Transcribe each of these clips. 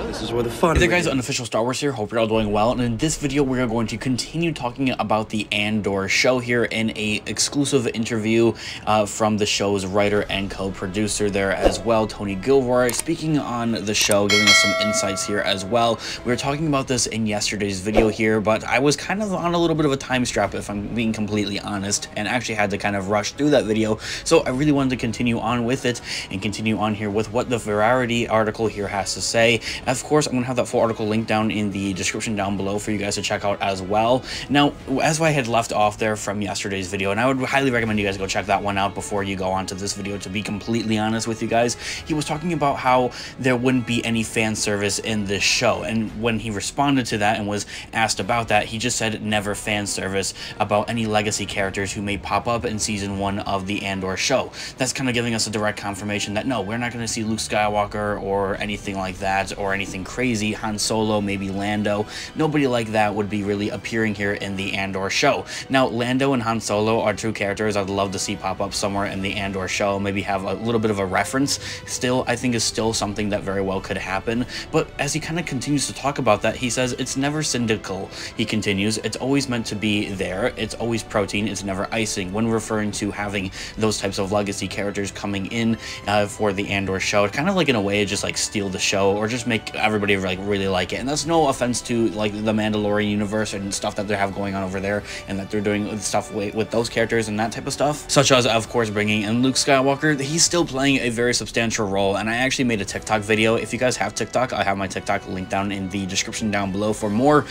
This is where the fun. Hey there guys, Unofficial Star Wars here, hope you're all doing well, and in this video we are going to continue talking about the Andor show here in a exclusive interview from the show's writer and co-producer there as well, Tony Gilroy, speaking on the show, giving us some insights here as well. We were talking about this in yesterday's video here, but I was kind of on a little bit of a time strap if I'm being completely honest, and actually had to kind of rush through that video, so I really wanted to continue on with it and continue on here with what the Variety article here has to say. Of course, I'm going to have that full article linked down in the description down below for you guys to check out as well. Now, as I had left off there from yesterday's video, and I would highly recommend you guys go check that one out before you go on to this video, to be completely honest with you guys, he was talking about how there wouldn't be any fan service in this show, and when he responded to that and was asked about that, he just said never fan service about any legacy characters who may pop up in season 1 of the Andor show. That's kind of giving us a direct confirmation that no, we're not going to see Luke Skywalker or anything like that, or anything crazy. Han Solo, maybe Lando, nobody like that would be really appearing here in the Andor show. Now, Lando and Han Solo are two characters I'd love to see pop up somewhere in the Andor show, maybe have a little bit of a reference. Still, I think is still something that very well could happen, but as he kind of continues to talk about that, he says it's never syndical. He continues, it's always meant to be there, it's always protein, it's never icing, when referring to having those types of legacy characters coming in for the Andor show. It kind of like in a way just like steal the show or just make everybody like really like it, and that's no offense to like the Mandalorian universe and stuff that they have going on over there, and that they're doing stuff with those characters and that type of stuff, such as of course bringing in Luke Skywalker. He's still playing a very substantial role, and I actually made a TikTok video. If you guys have TikTok, I have my TikTok linked down in the description down below for more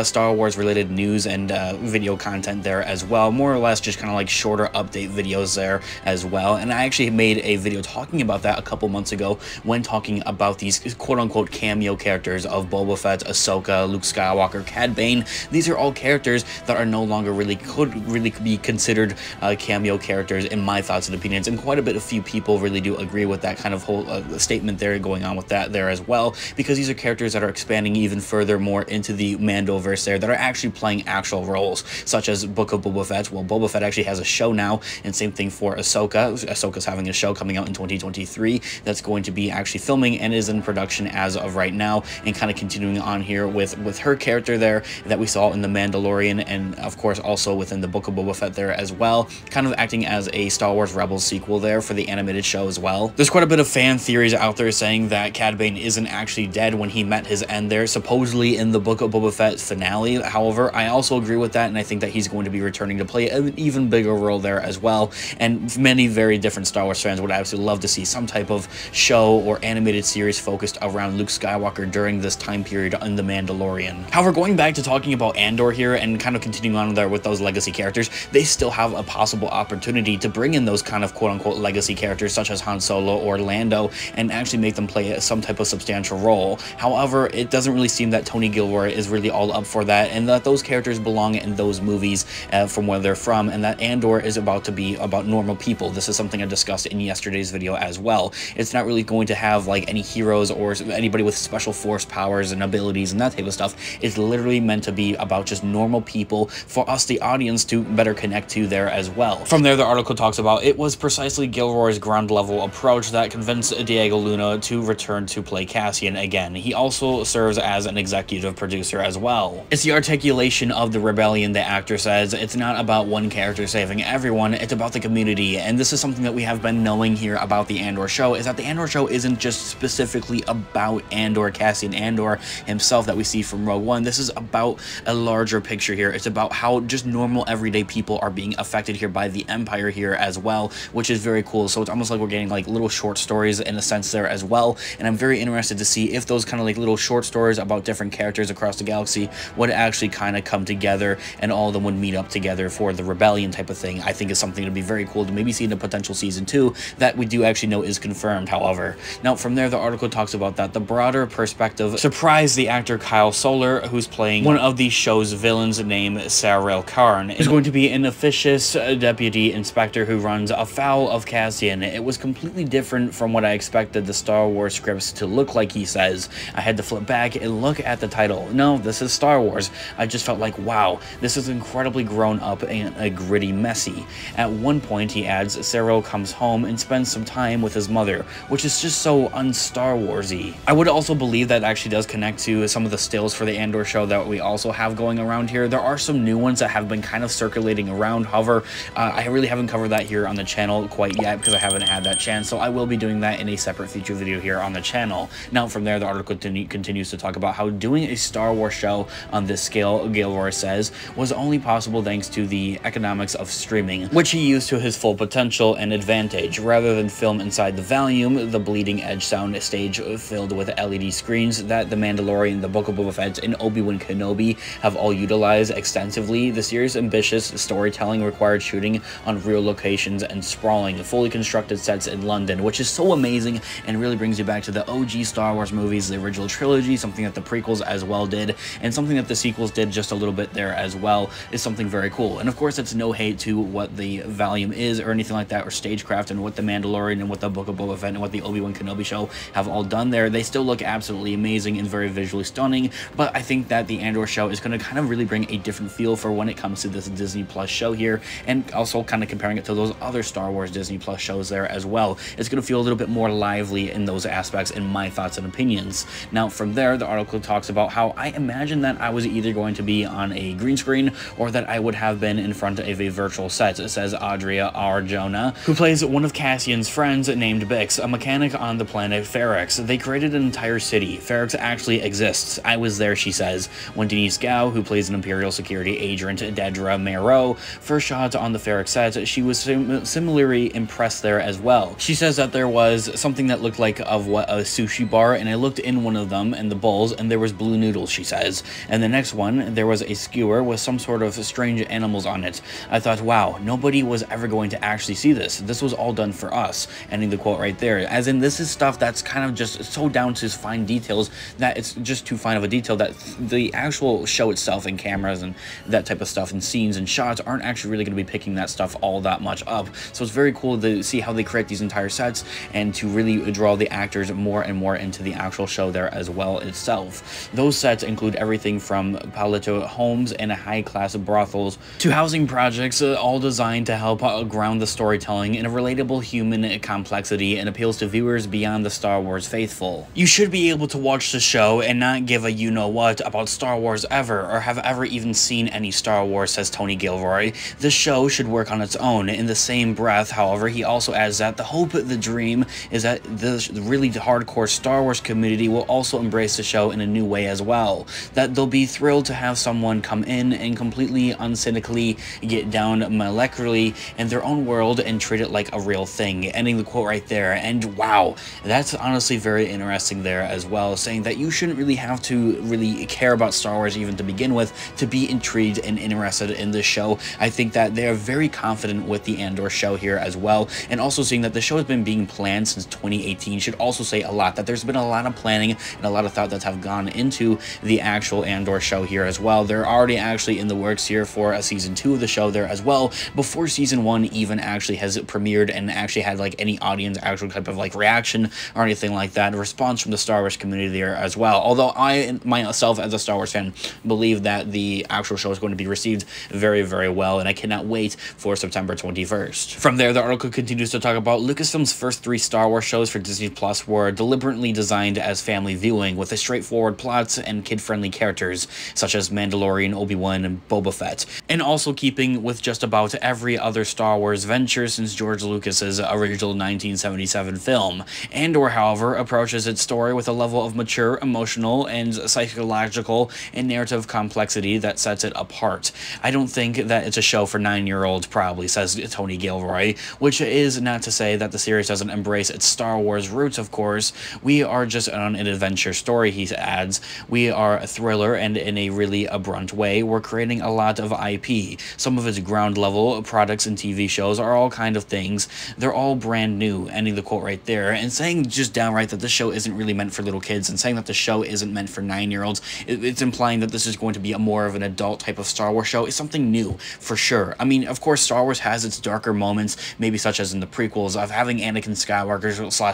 Star Wars related news and video content there as well, more or less just kind of like shorter update videos there as well. And I actually made a video talking about that a couple months ago when talking about these quote-unquote cameo characters of Boba Fett, Ahsoka, Luke Skywalker, Cad Bane. These are all characters that are no longer could really be considered cameo characters in my thoughts and opinions, and quite a bit of few people really do agree with that kind of whole statement there going on with that there as well, because these are characters that are expanding even further more into the Mandoverse there, that are actually playing actual roles, such as Book of Boba Fett. Well, Boba Fett actually has a show now, and same thing for Ahsoka. Ahsoka's having a show coming out in 2023 that's going to be actually filming and is in production as of right now, and kind of continuing on here with her character there that we saw in The Mandalorian, and of course also within the Book of Boba Fett there as well, kind of acting as a Star Wars Rebels sequel there for the animated show as well. There's quite a bit of fan theories out there saying that Cad Bane isn't actually dead when he met his end there, supposedly in the Book of Boba Fett finale. However, I also agree with that, and I think that he's going to be returning to play an even bigger role there as well, and many very different Star Wars fans would absolutely love to see some type of show or animated series focused around Luke Skywalker during this time period in The Mandalorian. However, going back to talking about Andor here and kind of continuing on there with those legacy characters, they still have a possible opportunity to bring in those kind of quote-unquote legacy characters such as Han Solo or Lando and actually make them play some type of substantial role. However, it doesn't really seem that Tony Gilroy is really all up for that, and that those characters belong in those movies from where they're from, and that Andor is about to be about normal people. This is something I discussed in yesterday's video as well. It's not really going to have like any heroes or anybody with special force powers and abilities and that type of stuff. It's literally meant to be about just normal people for us, the audience, to better connect to there as well. From there, the article talks about it was precisely Gilroy's ground level approach that convinced Diego Luna to return to play Cassian again. He also serves as an executive producer as well. It's the articulation of the rebellion, the actor says. It's not about one character saving everyone, it's about the community, and this is something that we have been knowing here about the Andor show, is that the Andor show isn't just specifically about Andor, Cassian Andor himself that we see from Rogue One. This is about a larger picture here. It's about how just normal everyday people are being affected here by the Empire here as well, which is very cool. So it's almost like we're getting like little short stories in a sense there as well, and I'm very interested to see if those kind of like little short stories about different characters across the galaxy would actually kind of come together and all of them would meet up together for the rebellion type of thing. I think is something to be very cool to maybe see in a potential season 2 that we do actually know is confirmed. However, now from there, the article talks about that the broader perspective surprised the actor Kyle Soller, who's playing one of the show's villains named Sarel Karn, is going to be an officious deputy inspector who runs afoul of Cassian. It was completely different from what I expected the Star Wars scripts to look like, he says. I had to flip back and look at the title. No, this is Star Wars. I just felt like, wow, this is incredibly grown up and a gritty messy. At one point, he adds, Sarel comes home and spends some time with his mother, which is just so un-Star Warsy. I would also also believe that actually does connect to some of the stills for the Andor show that we also have going around here. There are some new ones that have been kind of circulating around. However, I really haven't covered that here on the channel quite yet because I haven't had that chance, so I will be doing that in a separate feature video here on the channel. Now, from there, the article continues to talk about how doing a Star Wars show on this scale, Gilroy says, was only possible thanks to the economics of streaming, which he used to his full potential and advantage. Rather than film inside the volume, the bleeding edge sound stage filled with LED screens that The Mandalorian, The Book of Boba Fett, and Obi-Wan Kenobi have all utilized extensively, the series' ambitious storytelling required shooting on real locations and sprawling, fully constructed sets in London, which is so amazing and really brings you back to the OG Star Wars movies, the original trilogy, something that the prequels as well did, and something that the sequels did just a little bit there as well, is something very cool. And of course, it's no hate to what the volume is or anything like that, or stagecraft, and what The Mandalorian and what The Book of Boba Fett and what the Obi-Wan Kenobi show have all done there. They still look absolutely amazing and very visually stunning, but I think that the Andor show is going to kind of really bring a different feel for when it comes to this Disney Plus show here, and also kind of comparing it to those other Star Wars Disney Plus shows there as well. It's going to feel a little bit more lively in those aspects, in my thoughts and opinions. Now, from there, the article talks about how I imagine that I was either going to be on a green screen or that I would have been in front of a virtual set, says Adria Arjona, who plays one of Cassian's friends named Bix, a mechanic on the planet Ferrix. They created an entire city. Ferrix actually exists. I was there, she says. When Denise Gao, who plays an Imperial security agent, Dedra Merow, first shot on the Ferrix set, she was similarly impressed there as well. She says that there was something that looked like a sushi bar, and I looked in one of them and the bowls, and there was blue noodles, she says. And the next one, there was a skewer with some sort of strange animals on it. I thought, wow, nobody was ever going to actually see this. This was all done for us. Ending the quote right there. As in, this is stuff that's kind of just so down to fine details that it's just too fine of a detail that the actual show itself and cameras and that type of stuff and scenes and shots aren't actually really going to be picking that stuff all that much up. So it's very cool to see how they create these entire sets and to really draw the actors more and more into the actual show there as well itself. Those sets include everything from palatial homes and high-class brothels to housing projects, all designed to help ground the storytelling in a relatable human complexity and appeals to viewers beyond the Star Wars faithful. You should be able to watch the show and not give a you-know-what about Star Wars ever, or have ever even seen any Star Wars, says Tony Gilroy. The show should work on its own. In the same breath, however, he also adds that the hope, the dream, is that the really hardcore Star Wars community will also embrace the show in a new way as well. That they'll be thrilled to have someone come in and completely uncynically get down molecularly in their own world and treat it like a real thing. Ending the quote right there. And wow, that's honestly very interesting there as well, saying that you shouldn't really have to really care about Star Wars even to begin with to be intrigued and interested in this show. I think that they're very confident with the Andor show here as well, and also seeing that the show has been being planned since 2018 should also say a lot, that there's been a lot of planning and a lot of thought that have gone into the actual Andor show here as well. They're already actually in the works here for a season 2 of the show there as well, before season 1 even actually has premiered and actually had like any audience actual type of like reaction or anything like that, a response from the Star Wars community there as well. Although I myself as a Star Wars fan believe that the actual show is going to be received very, very well, and I cannot wait for September 21st. From there, the article continues to talk about Lucasfilm's first 3 Star Wars shows for Disney Plus were deliberately designed as family viewing, with a straightforward plots and kid-friendly characters such as Mandalorian, Obi-Wan, and Boba Fett, and also keeping with just about every other Star Wars venture since George Lucas's original 1977 film. Andor, however, approaches its story with a level of mature, emotional, and psychological and narrative complexity that sets it apart. I don't think that it's a show for 9-year-olds, probably, says Tony Gilroy, which is not to say that the series doesn't embrace its Star Wars roots, of course. We are just on an adventure story, he adds. We are a thriller, and in a really abrupt way, we're creating a lot of IP. Some of its ground-level products and TV shows are all kind of things. They're all brand new, ending the quote right there, and saying just downright that this show isn't really meant for little kids, and saying that the show isn't meant for 9-year-olds, it's implying that this is going to be a more of an adult type of Star Wars show, is something new, for sure. I mean, of course, Star Wars has its darker moments, maybe such as in the prequels, of having Anakin Skywalker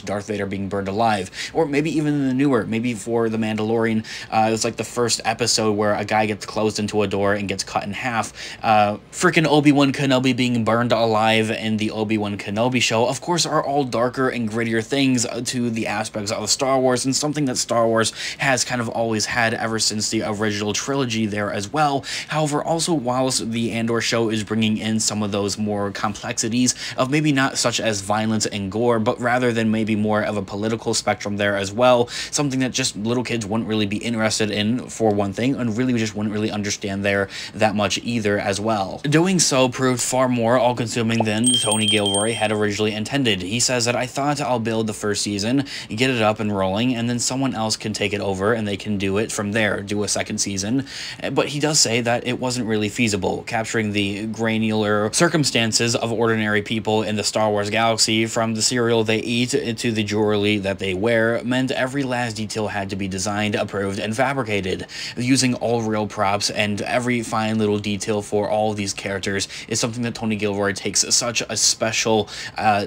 / Darth Vader being burned alive, or maybe even in the newer, maybe for The Mandalorian, it's like the first episode where a guy gets closed into a door and gets cut in half. Freaking Obi-Wan Kenobi being burned alive in the Obi-Wan Kenobi show, of course, are all darker and grittier things to the aspects of Star Wars Wars, and something that Star Wars has kind of always had ever since the original trilogy there as well. However, also whilst the Andor show is bringing in some of those more complexities of maybe not such as violence and gore, but rather than maybe more of a political spectrum there as well, something that just little kids wouldn't really be interested in, for one thing, and really just wouldn't really understand there that much either as well. Doing so proved far more all-consuming than Tony Gilroy had originally intended. He says that, "I thought I'll build the first season, get it up and rolling, and then someone else can take it over and they can do it from there, do a second season." But he does say that it wasn't really feasible. Capturing the granular circumstances of ordinary people in the Star Wars galaxy, from the cereal they eat to the jewelry that they wear, meant every last detail had to be designed, approved, and fabricated. Using all real props and every fine little detail for all of these characters is something that Tony Gilroy takes such a special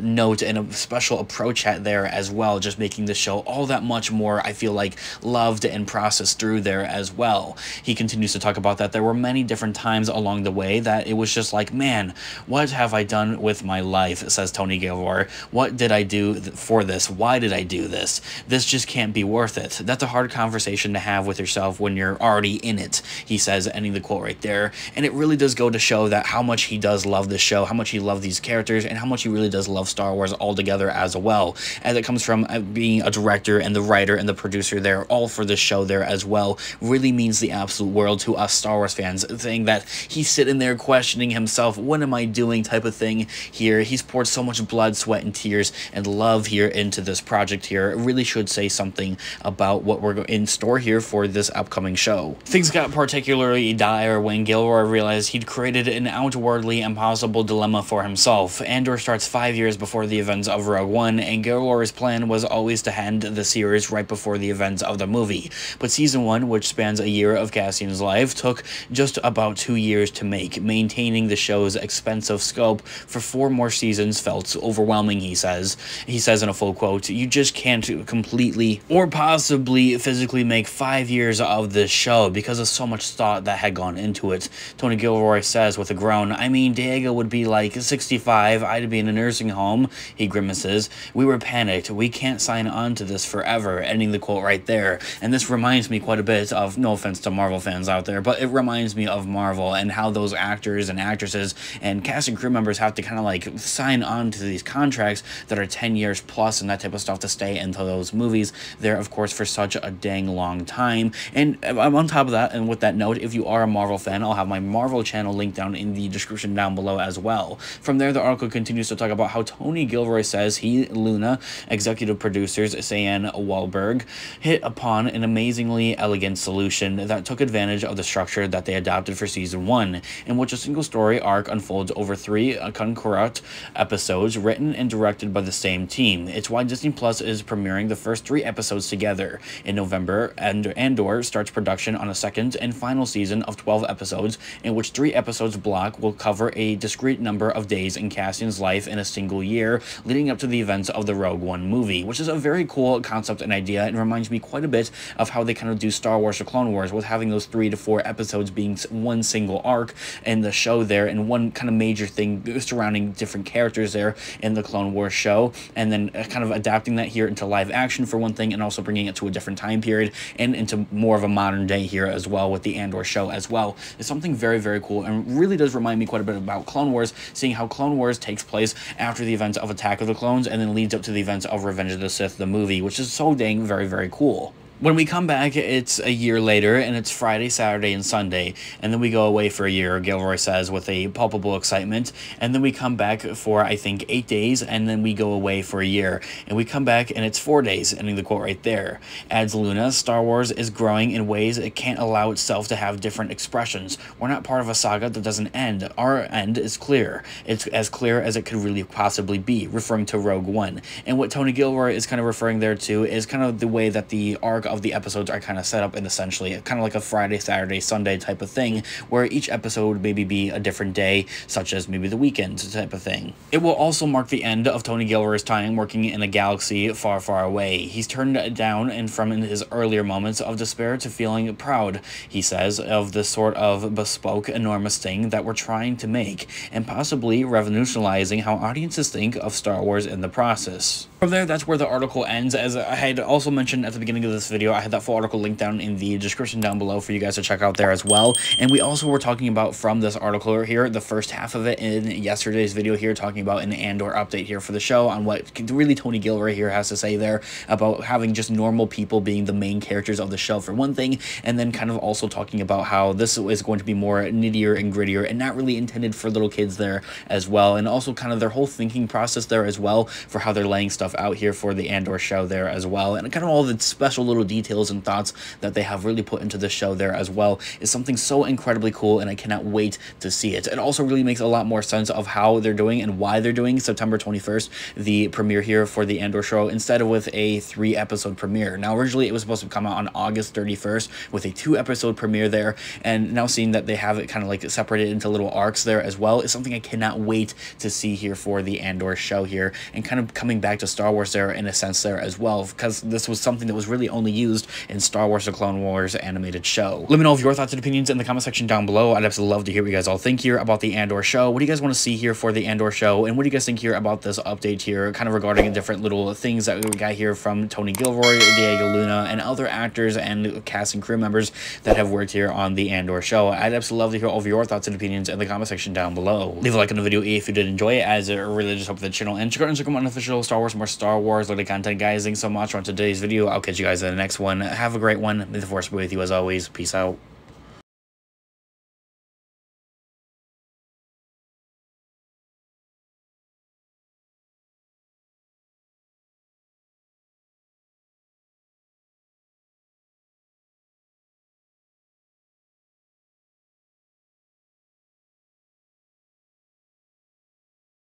note and a special approach at there as well, just making the show all that much more, I feel like, loved and processed through there as well. He continues to talk about that there were many different times along the way that it was just like, man, what have I done with my life, says Tony Gilroy. What did I do for this? Why did I do this? This just can't be worth it. That's a hard conversation to have with yourself when you're already in it, he says, ending the quote right there. And it really does go to show that how much he does love this show, how much he loves these characters, and how much he really does love Star Wars altogether as well, as it comes from being a director and the writer and the producer there, all for this show there as well, really means the absolute world to us Star Wars fans, saying that he's sitting there questioning himself, what am I doing type of thing here. He's poured so much blood, sweat, and tears and love here into this project here. It really should say something about what we're in store here for this upcoming show. Things got particularly dire when Gilroy realized he'd created an outwardly impossible dilemma for himself. Andor starts 5 years before the events of Rogue One, and Gilroy's plan was always to end the series right before the events of the movie. But season 1, which spans a year of Cassian's life, took just about 2 years to make. Maintaining the show's expensive scope for 4 more seasons felt overwhelming, he says. He says in a full quote, "You just can't completely or possibly physically make 5 years of this show because of so much thought that had gone into it." Tony Gilroy says with a groan, "I mean, Diego would be like 65, I'd be in a nursing home," he grimaces. "We were panicked. We can't sign on to this forever," ending the quote right there. And this reminds me quite a bit of, no offense to Marvel fans out there, but it reminds me of Marvel and how those actors and actresses and cast and crew members have to kind of like sign on to these contracts that are 10 years plus and that type of stuff to stay into those movies there, of course, for such a dang long time. And on top of that, and with that note, if you are a Marvel fan, I'll have my Marvel channel linked down in the description down below as well. From there, the article continues to talk about how Tony Gilroy says he, Luna, executive producers Cyan Wahlberg, hit upon an amazingly elegant solution that took advantage of the structure that they adopted for season 1, in which a single story arc unfolds over 3 concurrent episodes written and directed by the same team. It's why Disney Plus is premiering the first 3 episodes together. In November, Andor starts production on a second and final season of 12 episodes, in which 3 episodes block will cover a discrete number of days in Cassian's life in a single year, leading up to the events of the Rogue One movie, which is a very cool concept and idea, and reminds me quite a bit of how they kind of do Star Wars or Clone Wars, with having those 3 to 4 episodes being one single arc in the show there, and one kind of major thing surrounding different characters there in the Clone Wars show, and then kind of adapting that here into live action for one thing, and also bringing it to a different time period and into more of a modern day here as well with the Andor show as well. It's something very, very cool, and really does remind me quite a bit about Clone Wars, seeing how Clone Wars takes place after the events of Attack of the Clones and then leads up to the events of Revenge of the Sith, the movie, which is so dang very, very cool. When we come back, it's a year later, and it's Friday, Saturday, and Sunday, and then we go away for a year, Gilroy says, with a palpable excitement, and then we come back for, I think, 8 days, and then we go away for a year, and we come back, and it's 4 days, ending the quote right there. Adds Luna, Star Wars is growing in ways it can't allow itself to have different expressions. We're not part of a saga that doesn't end. Our end is clear. It's as clear as it could really possibly be, referring to Rogue One. And what Tony Gilroy is kind of referring there to is kind of the way that the arc of the episodes are kind of set up in essentially kind of like a Friday, Saturday, Sunday type of thing, where each episode would maybe be a different day, such as maybe the weekend type of thing. It will also mark the end of Tony Gilroy's time working in a galaxy far, far away. He's turned down and from in his earlier moments of despair to feeling proud, he says, of the sort of bespoke, enormous thing that we're trying to make, and possibly revolutionizing how audiences think of Star Wars in the process. From there, that's where the article ends. As I had also mentioned at the beginning of this video, I had that full article linked down in the description down below for you guys to check out there as well. And we also were talking about from this article here, the first half of it in yesterday's video here, talking about an Andor update here for the show on what really Tony Gilroy here has to say there about having just normal people being the main characters of the show for one thing, and then kind of also talking about how this is going to be more nittier and grittier and not really intended for little kids there as well, and also kind of their whole thinking process there as well for how they're laying stuff out here for the Andor show there as well, and kind of all the special little details and thoughts that they have really put into the show there as well is something so incredibly cool, and I cannot wait to see it. It also really makes a lot more sense of how they're doing and why they're doing September 21st, the premiere here for the Andor show, instead of with a 3-episode premiere. Now, originally it was supposed to come out on August 31st with a 2-episode premiere there, and now seeing that they have it kind of like separated into little arcs there as well is something I cannot wait to see here for the Andor show here, and kind of coming back to Star Wars there in a sense there as well, because this was something that was really only used in Star Wars: The Clone Wars animated show. Let me know your thoughts and opinions in the comment section down below. I'd absolutely love to hear what you guys all think here about the Andor show. What do you guys want to see here for the Andor show, and what do you guys think here about this update here, kind of regarding different little things that we got here from Tony Gilroy, Diego Luna, and other actors and cast and crew members that have worked here on the Andor show. I'd absolutely love to hear all of your thoughts and opinions in the comment section down below. Leave a like on the video if you did enjoy it, as it really just helps the channel, and check out Instagram on official Star Wars, more Star Wars related content, guys. Thanks so much for today's video. I'll catch you guys in the next one. Have a great one. May the Force be with you as always. Peace out.